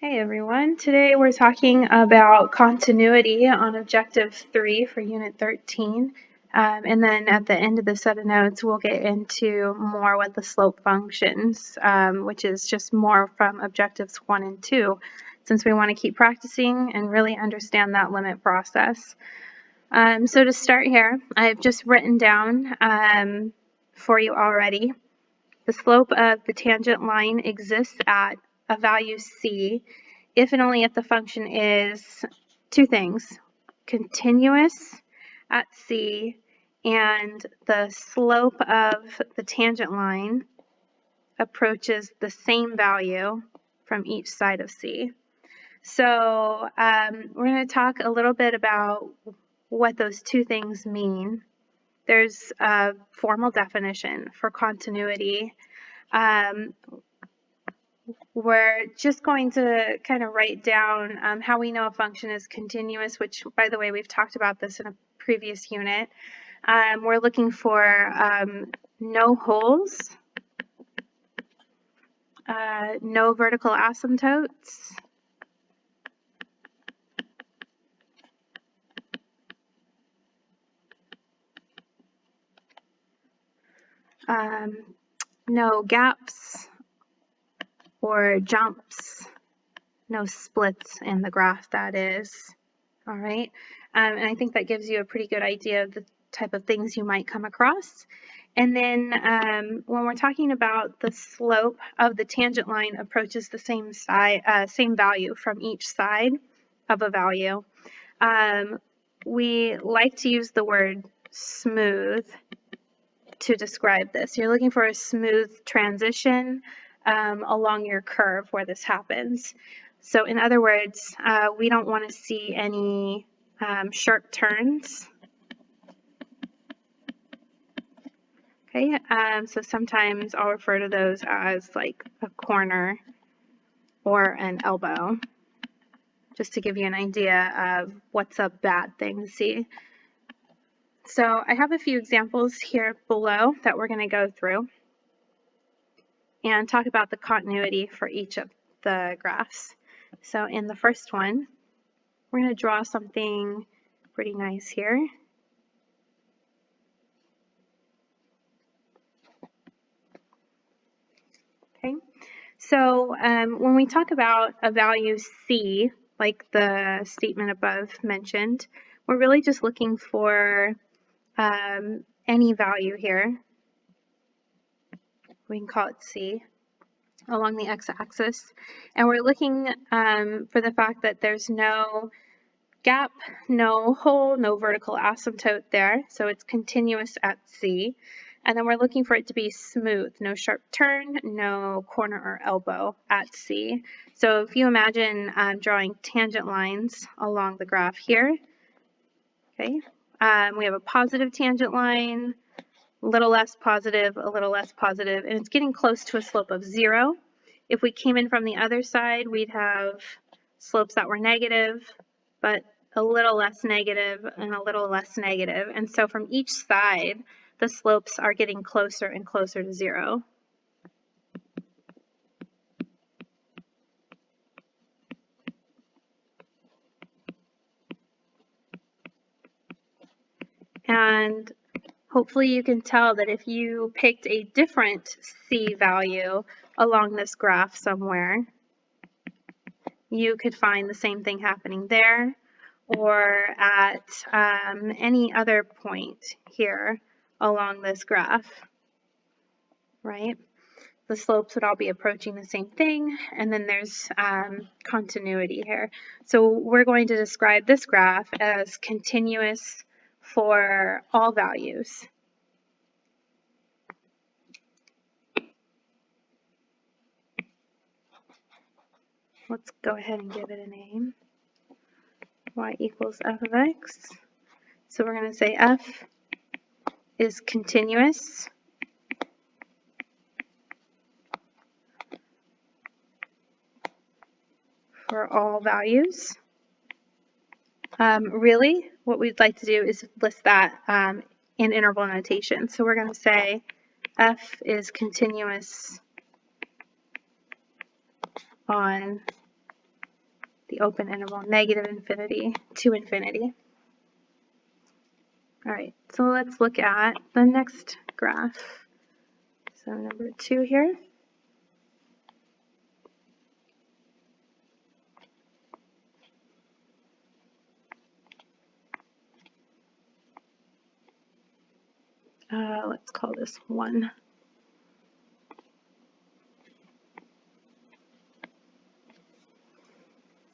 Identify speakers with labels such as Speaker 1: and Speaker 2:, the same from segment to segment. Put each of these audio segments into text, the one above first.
Speaker 1: Hey everyone, today we're talking about continuity on Objective 3 for Unit 13. And then at the end of the set of notes, we'll get into more with the slope functions, which is just more from Objectives 1 and 2, since we want to keep practicing and really understand that limit process. So to start here, I've just written down for you already. The slope of the tangent line exists at a value c if and only if the function is two things, continuous at c and the slope of the tangent line approaches the same value from each side of c. So we're going to talk a little bit about what those two things mean. There's a formal definition for continuity. We're just going to kind of write down how we know a function is continuous, which, by the way, we've talked about this in a previous unit. We're looking for no holes, no vertical asymptotes, no gaps or jumps, no splits in the graph, that is. All right, and I think that gives you a pretty good idea of the type of things you might come across. And then when we're talking about the slope of the tangent line approaches the same value from each side of a value, we like to use the word smooth to describe this. You're looking for a smooth transition along your curve where this happens. So in other words, we don't want to see any sharp turns. Okay, so sometimes I'll refer to those as like a corner or an elbow, just to give you an idea of what's a bad thing to see. So I have a few examples here below that we're going to go through and talk about the continuity for each of the graphs. So in the first one, we're going to draw something pretty nice here. Okay, so when we talk about a value c, like the statement above mentioned, we're really just looking for any value here. We can call it c along the x-axis, and we're looking for the fact that there's no gap, no hole, no vertical asymptote there, so it's continuous at c. And then we're looking for it to be smooth, no sharp turn, no corner or elbow at c. So if you imagine drawing tangent lines along the graph here, okay, we have a positive tangent line, a little less positive, a little less positive, and it's getting close to a slope of 0. If we came in from the other side, we'd have slopes that were negative, but a little less negative and a little less negative. And so from each side, the slopes are getting closer and closer to 0. And hopefully you can tell that if you picked a different c value along this graph somewhere, you could find the same thing happening there or at any other point here along this graph, right? The slopes would all be approaching the same thing, and then there's continuity here. So we're going to describe this graph as continuous for all values. Let's go ahead and give it a name. Y equals f of x. So we're going to say f is continuous for all values. Really, what we'd like to do is list that in interval notation. So we're going to say f is continuous on the open interval, negative infinity to infinity. All right, so let's look at the next graph. So number 2 here. Let's call this 1.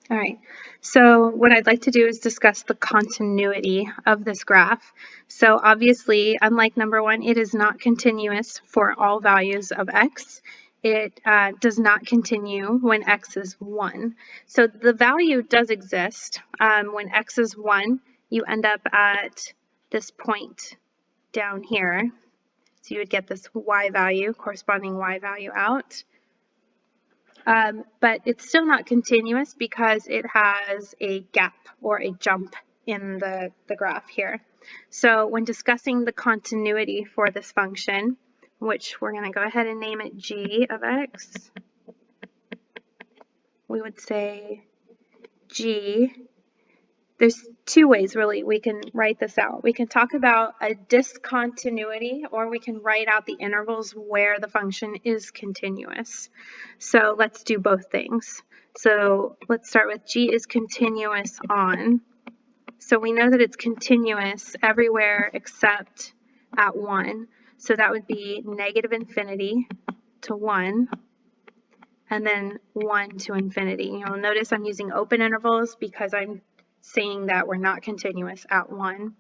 Speaker 1: All right, so what I'd like to do is discuss the continuity of this graph. So obviously, unlike number 1, it is not continuous for all values of x. It does not continue when x is 1. So the value does exist. When x is 1, you end up at this point down here. So you would get this y value, corresponding y value out. But it's still not continuous because it has a gap or a jump in the graph here. So when discussing the continuity for this function, which we're going to go ahead and name it g of x, we would say g. There's 2 ways really we can write this out. We can talk about a discontinuity, or we can write out the intervals where the function is continuous. So let's do both things. So let's start with g is continuous on. So we know that it's continuous everywhere except at 1. So that would be negative infinity to 1. And then 1 to infinity. You'll notice I'm using open intervals because I'm saying that we're not continuous at 1.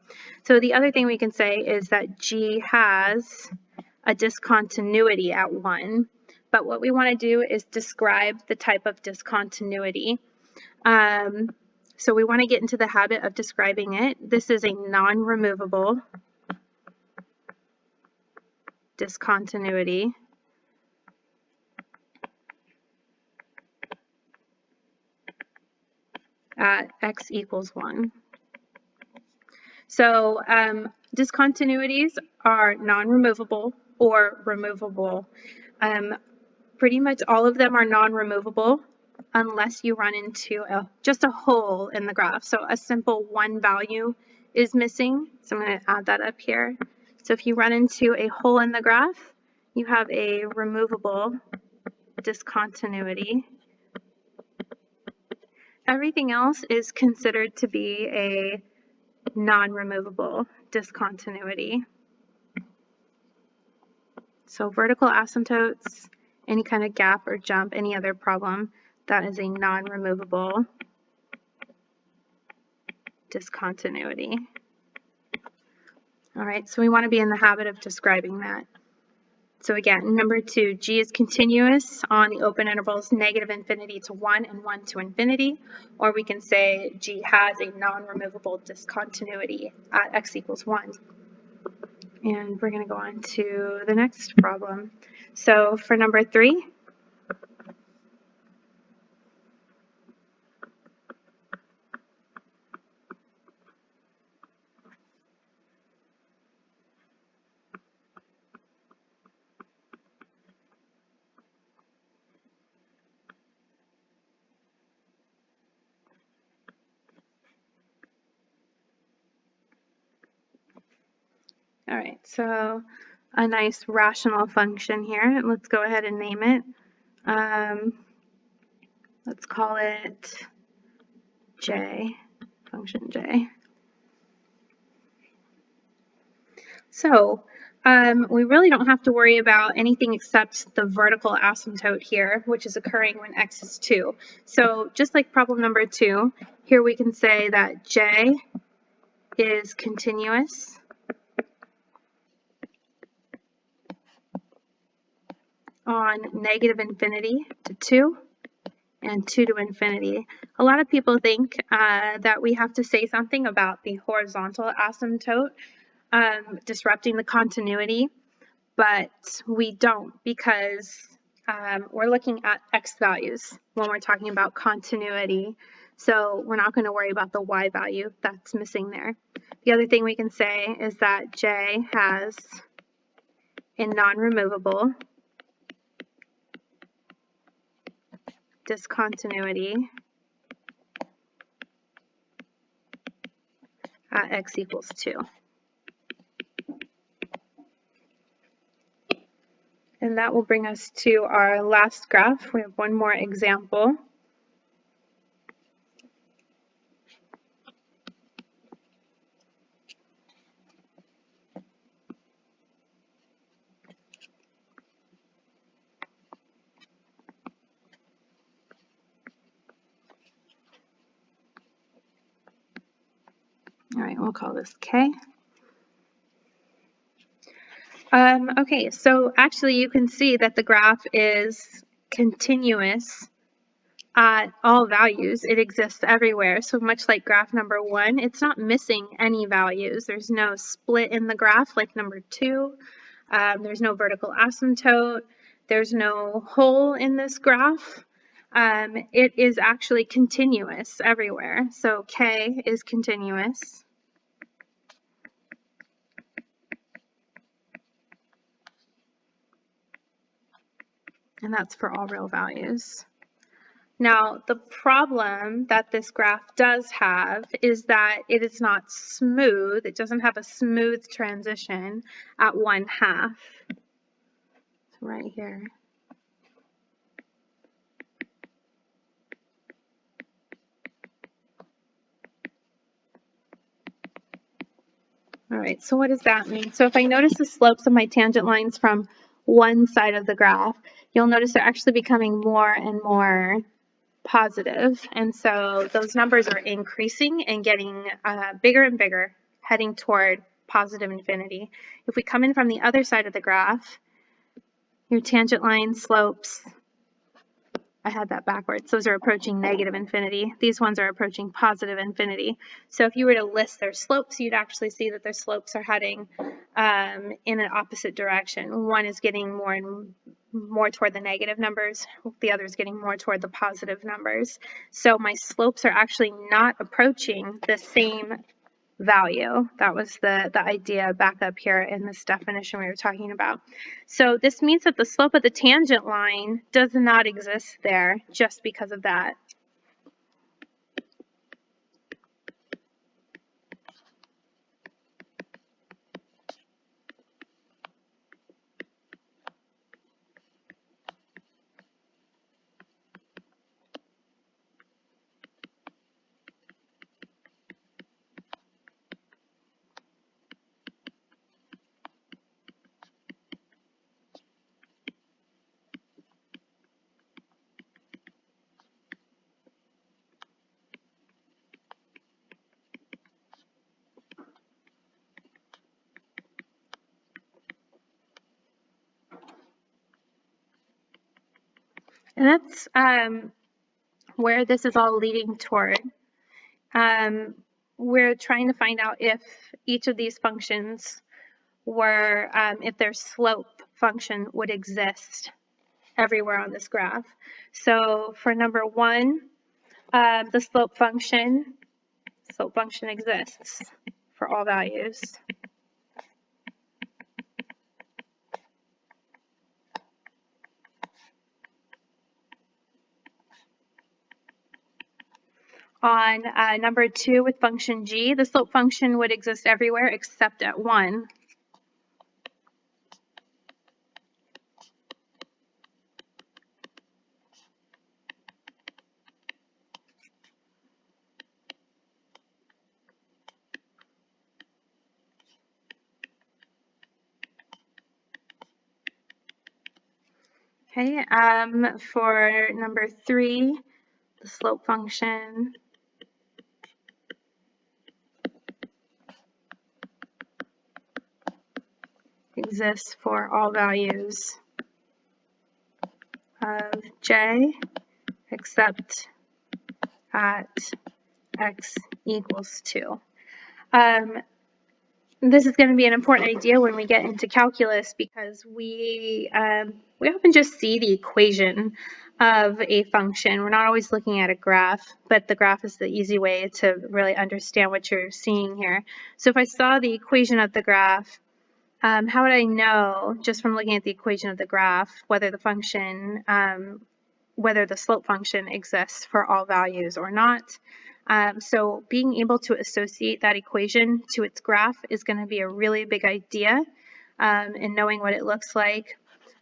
Speaker 1: So the other thing we can say is that g has a discontinuity at 1. But what we want to do is describe the type of discontinuity. So we want to get into the habit of describing it. This is a non-removable discontinuity. At x equals 1. So discontinuities are non-removable or removable. Pretty much all of them are non-removable unless you run into just a hole in the graph. So a simple 1 value is missing. So I'm going to add that up here. So if you run into a hole in the graph, you have a removable discontinuity. Everything else is considered to be a non-removable discontinuity. So vertical asymptotes, any kind of gap or jump, any other problem, that is a non-removable discontinuity. All right, so we want to be in the habit of describing that. So again, number 2, g is continuous on the open intervals negative infinity to 1 and 1 to infinity, or we can say g has a non-removable discontinuity at x equals 1. And we're going to go on to the next problem. So for number 3, all right, so a nice rational function here. Let's go ahead and name it. Let's call it j, function j. So we really don't have to worry about anything except the vertical asymptote here, which is occurring when x is 2. So just like problem number 2, here we can say that j is continuous on negative infinity to 2 and 2 to infinity. A lot of people think that we have to say something about the horizontal asymptote disrupting the continuity, but we don't, because we're looking at x values when we're talking about continuity. So we're not going to worry about the y value that's missing there. The other thing we can say is that j has a non-removable discontinuity at x equals 2. And that will bring us to our last graph. We have one more example. All right, we'll call this K. Okay, so actually you can see that the graph is continuous at all values. It exists everywhere. So much like graph number 1, it's not missing any values. There's no split in the graph like number 2. There's no vertical asymptote. There's no hole in this graph. It is actually continuous everywhere. So K is continuous. And that's for all real values. Now, the problem that this graph does have is that it is not smooth. It doesn't have a smooth transition at 1/2. Right here. All right, so what does that mean? So if I notice the slopes of my tangent lines from one side of the graph, you'll notice they're actually becoming more and more positive. And so those numbers are increasing and getting bigger and bigger, heading toward positive infinity. If we come in from the other side of the graph, your tangent line slopes, I had that backwards. Those are approaching negative infinity. These ones are approaching positive infinity. So if you were to list their slopes, you'd actually see that their slopes are heading in an opposite direction. One is getting more and more toward the negative numbers. The other is getting more toward the positive numbers. So my slopes are actually not approaching the same value. That was the idea back up here in this definition we were talking about. So this means that the slope of the tangent line does not exist there just because of that. And that's where this is all leading toward. We're trying to find out if each of these functions were, if their slope function would exist everywhere on this graph. So for number 1, the slope function exists for all values. On number 2 with function g, the slope function would exist everywhere except at 1. Okay, for number 3, the slope function exists for all values of j except at x equals 2. This is going to be an important idea when we get into calculus because we often just see the equation of a function. We're not always looking at a graph, but the graph is the easy way to really understand what you're seeing here. So if I saw the equation of the graph, how would I know just from looking at the equation of the graph whether the function, whether the slope function exists for all values or not? So being able to associate that equation to its graph is going to be a really big idea, and knowing what it looks like.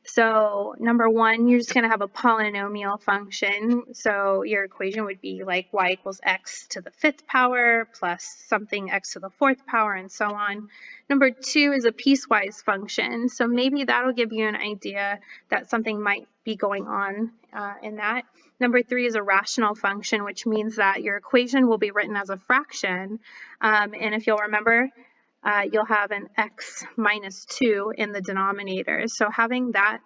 Speaker 1: So number one, you're just going to have a polynomial function. So your equation would be like y equals x to the 5th power plus something x to the 4th power and so on. Number two is a piecewise function. So maybe that'll give you an idea that something might be going on in that. Number three is a rational function, which means that your equation will be written as a fraction. And if you'll remember, you'll have an x minus 2 in the denominator. So having that,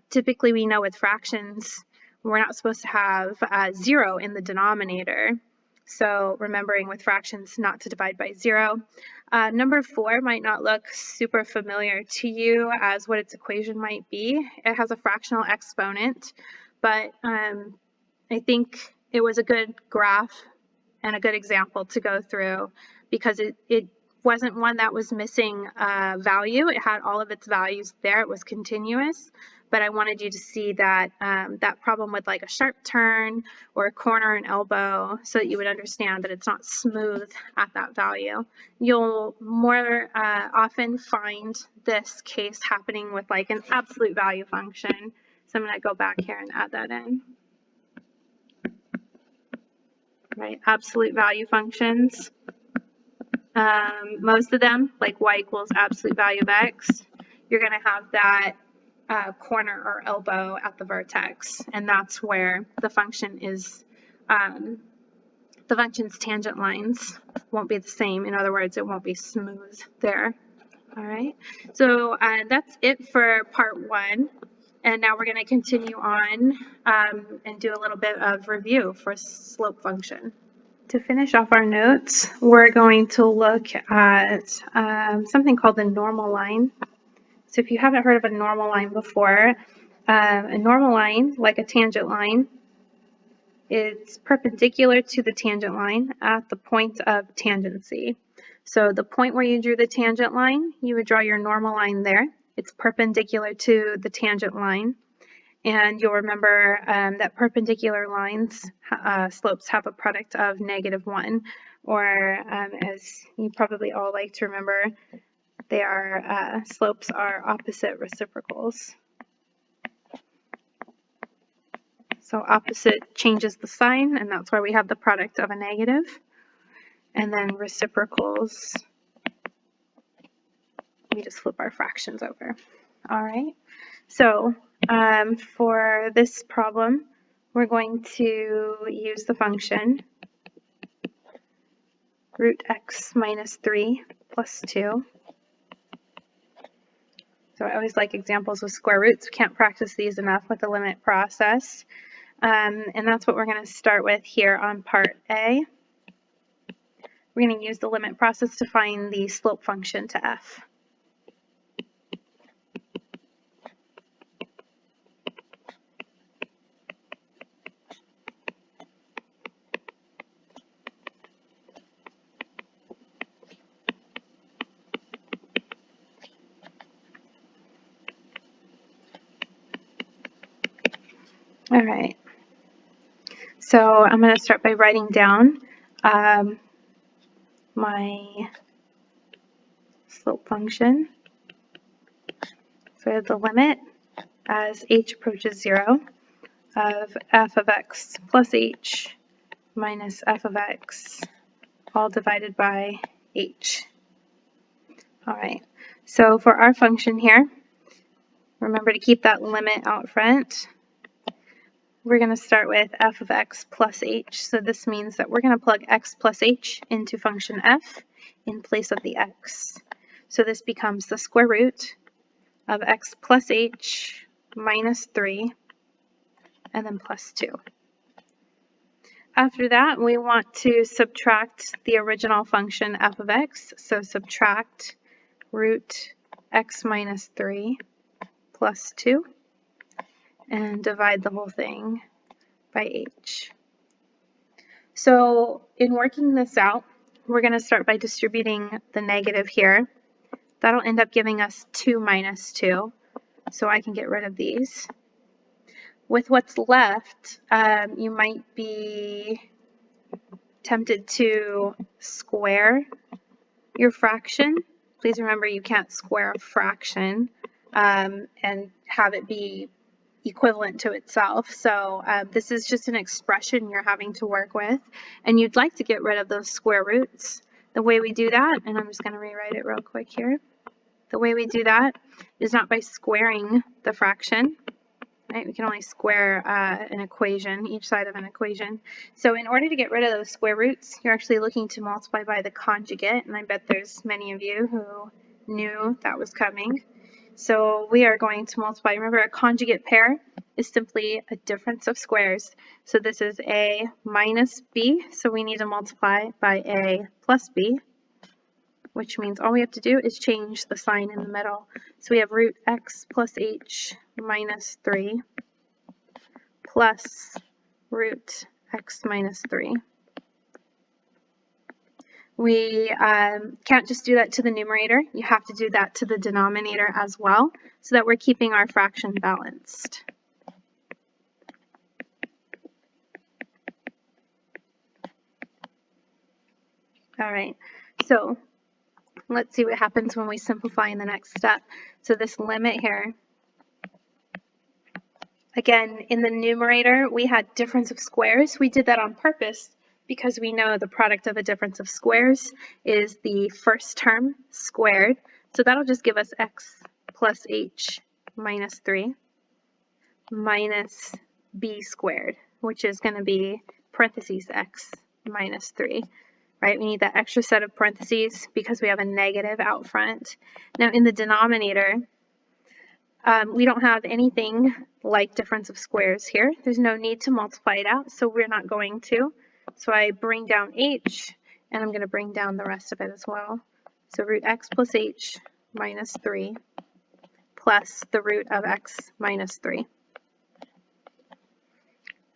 Speaker 1: typically we know with fractions, we're not supposed to have 0 in the denominator. So remembering with fractions not to divide by 0. Number 4 might not look super familiar to you as what its equation might be. It has a fractional exponent, but I think it was a good graph and a good example to go through because it wasn't one that was missing value. It had all of its values there. It was continuous, but I wanted you to see that that problem with like a sharp turn or a corner and elbow so that you would understand that it's not smooth at that value. You'll more often find this case happening with like an absolute value function. So I'm going to go back here and add that in. Right, absolute value functions. Most of them, like y equals absolute value of x, you're going to have that corner or elbow at the vertex, and that's where the function is, the function's tangent lines won't be the same. In other words, it won't be smooth there. All right, so that's it for part 1. And now we're going to continue on and do a little bit of review for slope function. To finish off our notes, we're going to look at something called the normal line. So if you haven't heard of a normal line before, a normal line, like a tangent line, is perpendicular to the tangent line at the point of tangency. So the point where you drew the tangent line, you would draw your normal line there. It's perpendicular to the tangent line. And you'll remember that perpendicular lines, slopes have a product of -1, or as you probably all like to remember, they are slopes are opposite reciprocals. So opposite changes the sign, and that's why we have the product of a negative. And then reciprocals, we just flip our fractions over. All right. So for this problem, we're going to use the function root x minus 3 plus 2. So I always like examples with square roots. We can't practice these enough with the limit process. And that's what we're going to start with here on part A. We're going to use the limit process to find the slope function to f. All right, so I'm going to start by writing down my slope function. So I have the limit as h approaches 0 of f of x plus h minus f of x all divided by h. All right, so for our function here, remember to keep that limit out front. We're going to start with f of x plus h. So this means that we're going to plug x plus h into function f in place of the x. So this becomes the square root of x plus h minus 3 and then plus 2. After that, we want to subtract the original function f of x. So subtract root x minus 3 plus 2. And divide the whole thing by h. So in working this out, we're going to start by distributing the negative here. That'll end up giving us 2 minus 2, so I can get rid of these. With what's left, you might be tempted to square your fraction. Please remember you can't square a fraction and have it be equivalent to itself. So this is just an expression you're having to work with, and you'd like to get rid of those square roots. The way we do that, and I'm just going to rewrite it real quick here. The way we do that is not by squaring the fraction. Right? We can only square an equation, each side of an equation. So in order to get rid of those square roots, you're actually looking to multiply by the conjugate, and I bet there's many of you who knew that was coming. So we are going to multiply. Remember, a conjugate pair is simply a difference of squares. So this is a minus b, so we need to multiply by a plus b, which means all we have to do is change the sign in the middle. So we have root x plus h minus 3 plus root x minus 3. We can't just do that to the numerator. You have to do that to the denominator as well, so that we're keeping our fraction balanced. All right, so let's see what happens when we simplify in the next step. So this limit here, again, in the numerator, we had difference of squares. We did that on purpose because we know the product of a difference of squares is the first term squared. So that'll just give us x plus h minus 3 minus b squared, which is going to be parentheses x minus 3. Right? We need that extra set of parentheses because we have a negative out front. Now in the denominator, we don't have anything like difference of squares here. There's no need to multiply it out, so we're not going to. So I bring down h, and I'm going to bring down the rest of it as well. So root x plus h minus 3 plus the root of x minus 3.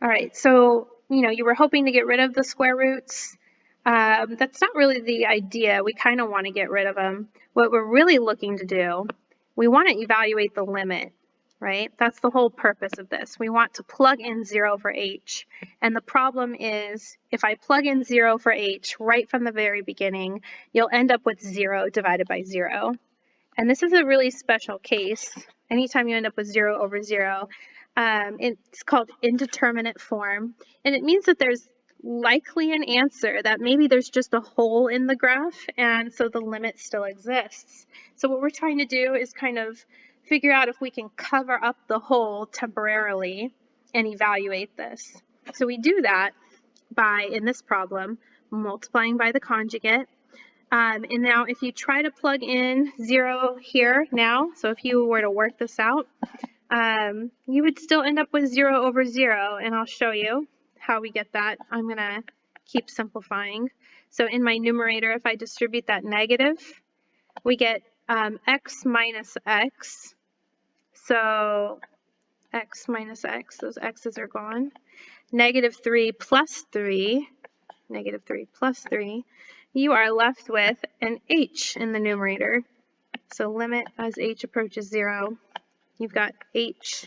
Speaker 1: All right, so you were hoping to get rid of the square roots. That's not really the idea. We kind of want to get rid of them. What we're really looking to do, we want to evaluate the limit, right? That's the whole purpose of this. We want to plug in 0 for h. And the problem is, if I plug in 0 for h right from the very beginning, you'll end up with 0 divided by 0. And this is a really special case. Anytime you end up with 0 over 0, it's called indeterminate form. And it means that there's likely an answer, that maybe there's just a hole in the graph, and so the limit still exists. So what we're trying to do is kind of figure out if we can cover up the hole temporarily and evaluate this. So we do that by, in this problem, multiplying by the conjugate. And now if you try to plug in 0 here now, so if you were to work this out, you would still end up with 0 over 0, and I'll show you how we get that. I'm going to keep simplifying. So in my numerator, if I distribute that negative, we get x minus x. So x minus x, those x's are gone. Negative 3 plus 3, negative 3 plus 3, you are left with an h in the numerator. So limit as h approaches 0, you've got h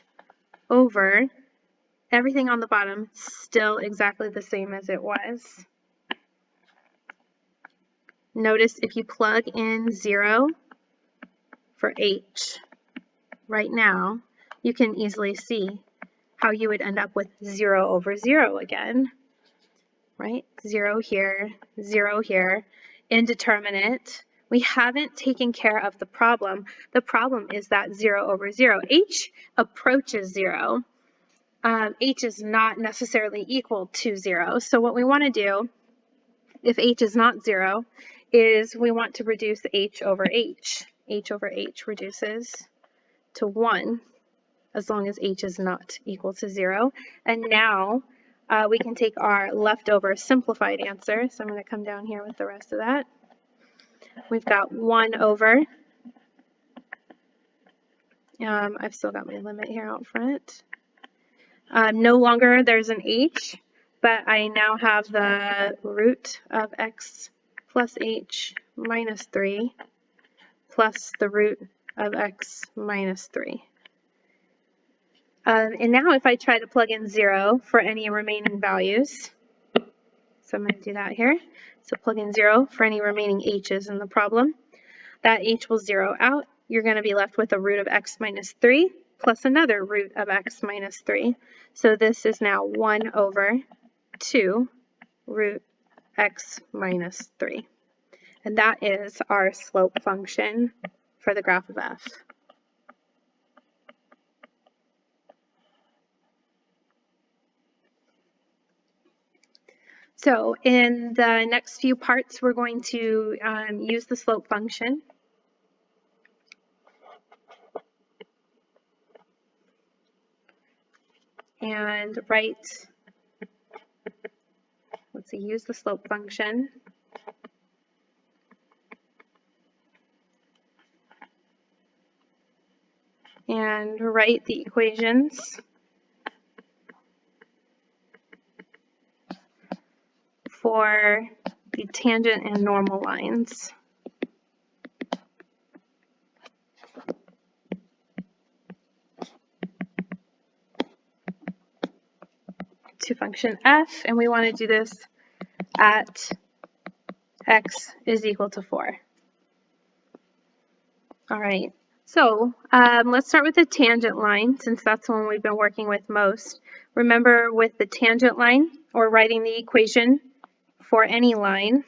Speaker 1: over everything on the bottom still exactly the same as it was. Notice if you plug in 0 for h right now, you can easily see how you would end up with 0 over 0 again, right? 0 here, 0 here, indeterminate. We haven't taken care of the problem. The problem is that 0 over 0. H approaches 0. H is not necessarily equal to 0. So what we want to do, if h is not 0, is we want to reduce h over h. H over h reduces to 1 as long as h is not equal to 0. And now we can take our leftover simplified answer. So I'm going to come down here with the rest of that. We've got 1 over, I've still got my limit here out front. No longer there's an h, but I now have the root of x plus h minus 3 plus the root of x minus 3. And now if I try to plug in 0 for any remaining values, So I'm going to do that here. So plug in 0 for any remaining h's in the problem. That h will 0 out. You're going to be left with a root of x minus 3 plus another root of x minus 3. So this is now 1 over 2 root x minus 3. And that is our slope function for the graph of f. So in the next few parts, we're going to use the slope function. And use the slope function. And write the equations for the tangent and normal lines. To function f, and we want to do this at x is equal to 4. All right, so let's start with the tangent line, since that's the one we've been working with most. Remember, with the tangent line, or writing the equation for any line,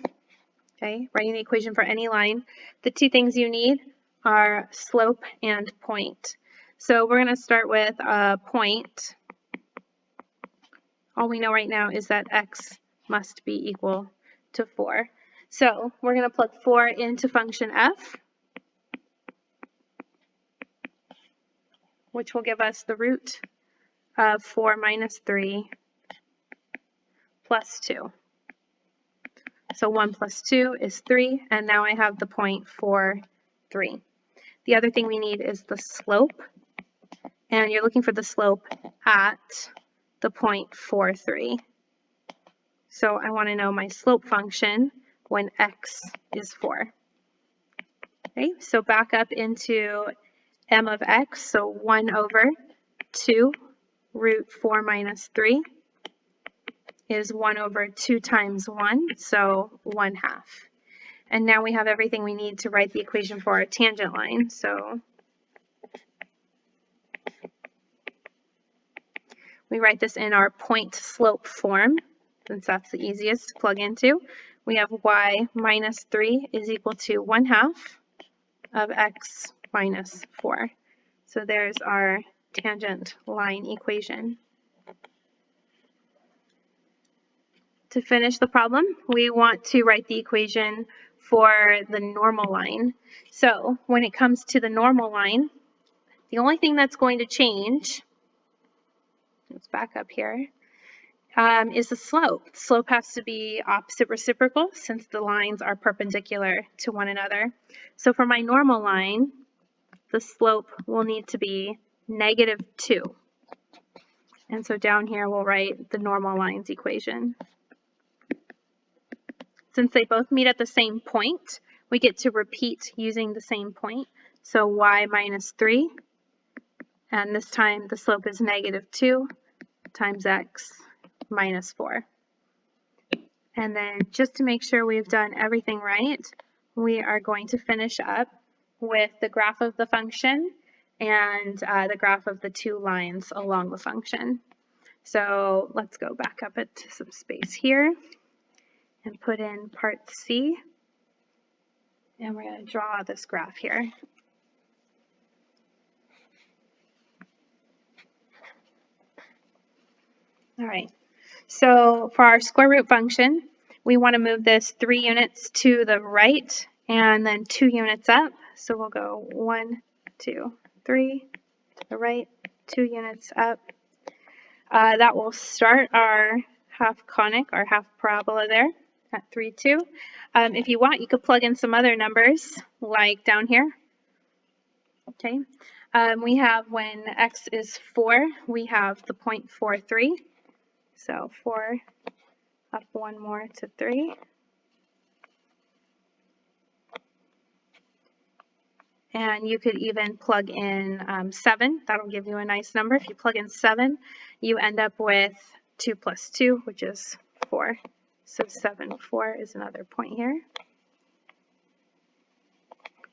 Speaker 1: okay, writing the equation for any line, the two things you need are slope and point. So we're going to start with a point. All we know right now is that x must be equal to 4. So we're going to plug 4 into function f, which will give us the root of 4 minus 3 plus 2. So 1 plus 2 is 3, and now I have the point 4, 3. The other thing we need is the slope, and you're looking for the slope at the point 4, 3. So I want to know my slope function when x is 4. Okay, so back up into m of x, so 1 over 2 root 4 minus 3 is 1 over 2 times 1, so 1/2. And now we have everything we need to write the equation for our tangent line. So we write this in our point slope form, since that's the easiest to plug into. We have y minus 3 is equal to 1/2 of x minus 4. So there's our tangent line equation. To finish the problem, we want to write the equation for the normal line. So when it comes to the normal line, the only thing that's going to change, let's back up here, is the slope. The slope has to be opposite reciprocal since the lines are perpendicular to one another. So for my normal line, the slope will need to be -2. And so down here we'll write the normal line's equation. Since they both meet at the same point, we get to repeat using the same point. So y minus 3, and this time the slope is -2 times x minus 4. And then just to make sure we've done everything right, we are going to finish up with the graph of the function and the graph of the two lines along the function. So let's go back up into some space here and put in part C. And we're going to draw this graph here. All right, so for our square root function, we want to move this 3 units to the right and then 2 units up. So we'll go 1, 2, 3 to the right, 2 units up. That will start our half conic, our half parabola there at 3, 2. If you want, you could plug in some other numbers like down here. Okay, we have when x is 4, we have the point 4, 3. So 4 up 1 more to 3. And you could even plug in 7. That'll give you a nice number. If you plug in 7, you end up with 2 plus 2, which is 4. So 7, 4 is another point here.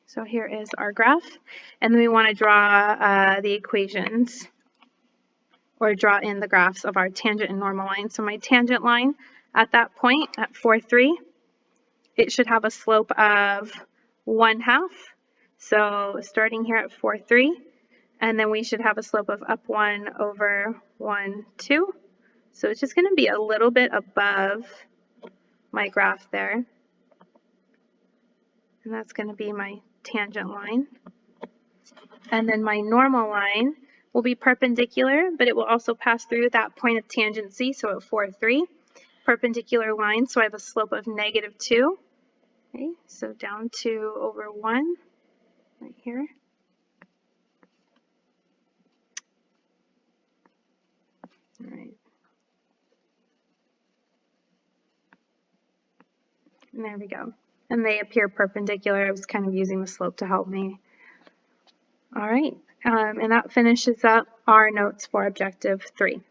Speaker 1: So here is our graph. And then we want to draw the equations, or draw in the graphs of our tangent and normal line. So my tangent line at that point, at 4, 3, it should have a slope of 1/2. So starting here at 4, 3, and then we should have a slope of up 1 over 1, 2. So it's just going to be a little bit above my graph there. And that's going to be my tangent line. And then my normal line will be perpendicular, but it will also pass through that point of tangency, so at 4, 3. Perpendicular line, so I have a slope of -2. Okay, so down to over 1 right here. All right. And there we go. And they appear perpendicular. I was kind of using the slope to help me. All right, and that finishes up our notes for Objective 3.